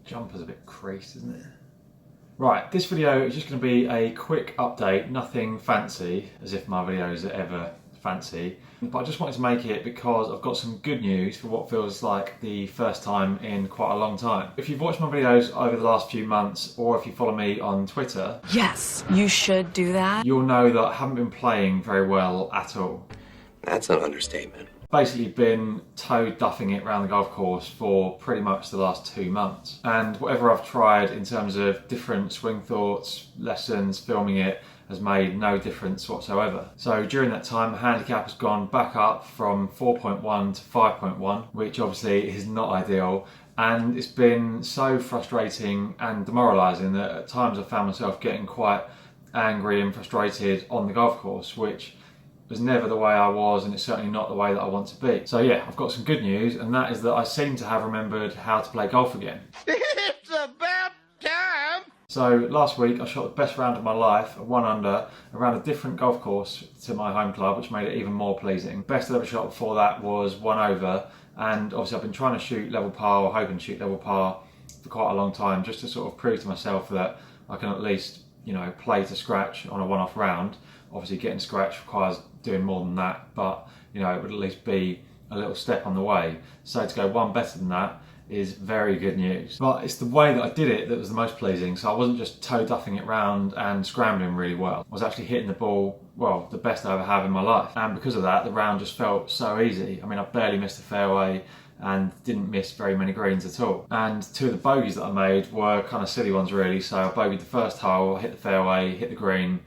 Jumper's a bit creased, isn't it? Right, this video is just going to be a quick update, nothing fancy, as if my videos are ever fancy. But I just wanted to make it because I've got some good news for what feels like the first time in quite a long time. If you've watched my videos over the last few months, or if you follow me on Twitter, yes, you should do that. You'll know that I haven't been playing very well at all. That's an understatement. Basically been toe-duffing it around the golf course for pretty much the last 2 months. And whatever I've tried in terms of different swing thoughts, lessons, filming it, has made no difference whatsoever. So during that time, the handicap has gone back up from 4.1 to 5.1, which obviously is not ideal. And it's been so frustrating and demoralising that at times I found myself getting quite angry and frustrated on the golf course, which was never the way I was, and it's certainly not the way that I want to be. So yeah, I've got some good news, and that is that I seem to have remembered how to play golf again. It's about time! So last week I shot the best round of my life, a 1 under, around a different golf course to my home club, which made it even more pleasing. Best I ever shot before that was 1 over, and obviously I've been trying to shoot level par, or hoping to shoot level par, for quite a long time, just to sort of prove to myself that I can at least, play to scratch on a one-off round. Obviously getting scratch requires doing more than that, but it would at least be a little step on the way. So to go one better than that is very good news. But it's the way that I did it that was the most pleasing. So I wasn't just toe-duffing it round and scrambling really well. I was actually hitting the ball, well, the best I ever have in my life. And because of that, the round just felt so easy. I mean, I barely missed the fairway and didn't miss very many greens at all. And 2 of the bogeys that I made were kind of silly ones really. So I bogeyed the first hole, hit the fairway, hit the green,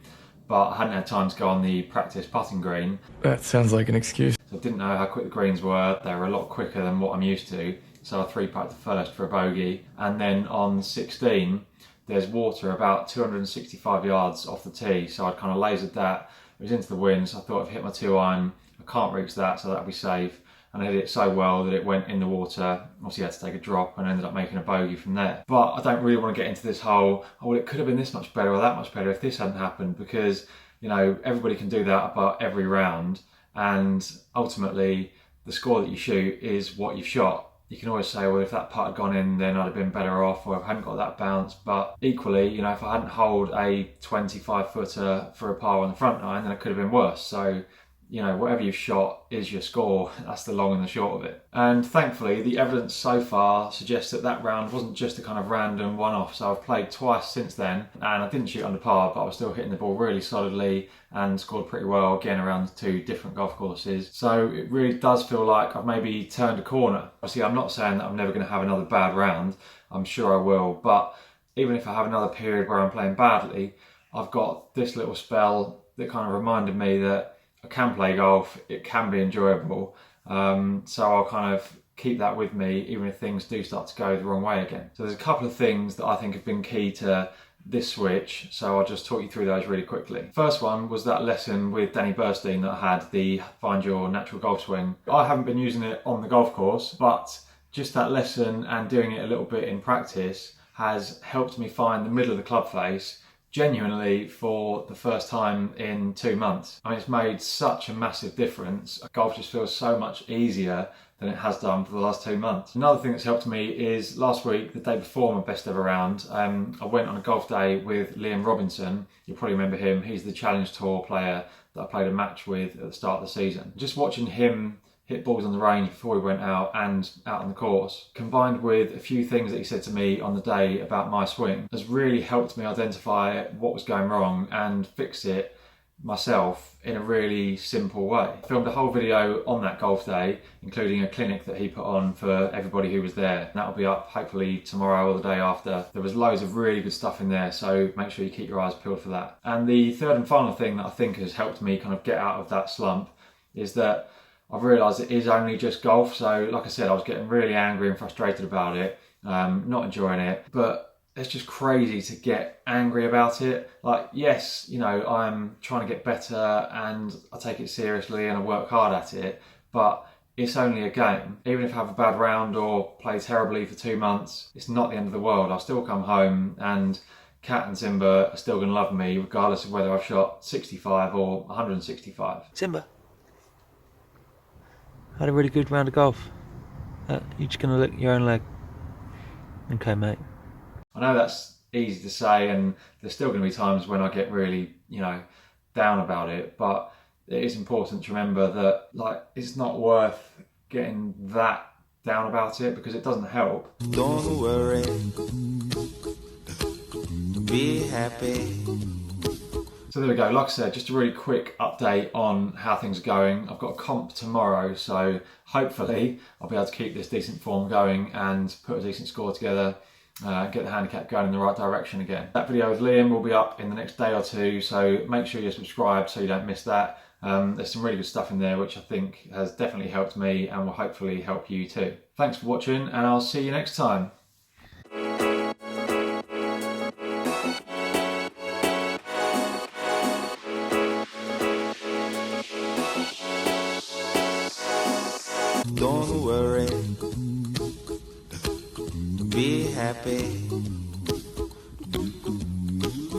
but I hadn't had time to go on the practice putting green. That sounds like an excuse. So I didn't know how quick the greens were. They were a lot quicker than what I'm used to. So I 3-putted the first for a bogey. And then on 16, there's water about 265 yards off the tee. So I'd kind of lasered that. It was into the wind, so I thought I've hit my 2-iron. I can't reach that, so that'll be safe. And I hit it so well that it went in the water. Obviously I had to take a drop and ended up making a bogey from there. But I don't really want to get into this whole, oh, well, it could have been this much better or that much better if this hadn't happened, because, everybody can do that about every round. And ultimately, the score that you shoot is what you've shot. You can always say, well, if that putt had gone in, then I'd have been better off, or if I hadn't got that bounce. But equally, if I hadn't holed a 25-footer for a par on the front nine, then it could have been worse. So, whatever you've shot is your score. That's the long and the short of it. And thankfully, the evidence so far suggests that that round wasn't just a kind of random one-off. So I've played twice since then, and I didn't shoot under par, but I was still hitting the ball really solidly and scored pretty well, again, around 2 different golf courses. So it really does feel like I've maybe turned a corner. Obviously, I'm not saying that I'm never going to have another bad round. I'm sure I will. But even if I have another period where I'm playing badly, I've got this little spell that kind of reminded me that I can play golf, it can be enjoyable, so I'll kind of keep that with me even if things do start to go the wrong way again. So there's a couple of things that I think have been key to this switch, so I'll just talk you through those really quickly. First one was that lesson with Danny Burstein that I had, the Find Your Natural Golf Swing. I haven't been using it on the golf course, but just that lesson and doing it a little bit in practice has helped me find the middle of the club face genuinely for the first time in 2 months. I mean, it's made such a massive difference. Golf just feels so much easier than it has done for the last 2 months. Another thing that's helped me is last week, the day before my best ever round, I went on a golf day with Liam Robinson. You'll probably remember him. He's the Challenge Tour player that I played a match with at the start of the season. Just watching him hit balls on the range before we went out and out on the course, combined with a few things that he said to me on the day about my swing, has really helped me identify what was going wrong and fix it myself in a really simple way. I filmed a whole video on that golf day, including a clinic that he put on for everybody who was there. And that'll be up hopefully tomorrow or the day after. There was loads of really good stuff in there, so make sure you keep your eyes peeled for that. And the third and final thing that I think has helped me kind of get out of that slump is that I've realised it is only just golf. So like I said, I was getting really angry and frustrated about it, not enjoying it, but it's just crazy to get angry about it. Like, yes, I'm trying to get better and I take it seriously and I work hard at it, but it's only a game. Even if I have a bad round or play terribly for 2 months, it's not the end of the world. I'll still come home and Kat and Simba are still going to love me regardless of whether I've shot 65 or 165. Simba, had a really good round of golf. You're just going to lick your own leg. Okay, mate. I know that's easy to say, and there's still going to be times when I get really, down about it, but it is important to remember that, like, it's not worth getting that down about it because it doesn't help. Don't worry, be happy. So there we go. Like I said, just a really quick update on how things are going. I've got a comp tomorrow, so hopefully I'll be able to keep this decent form going and put a decent score together, get the handicap going in the right direction again. That video with Liam will be up in the next day or two, so make sure you're subscribed so you don't miss that. There's some really good stuff in there which I think has definitely helped me and will hopefully help you too. Thanks for watching, and I'll see you next time. Don't worry, be happy.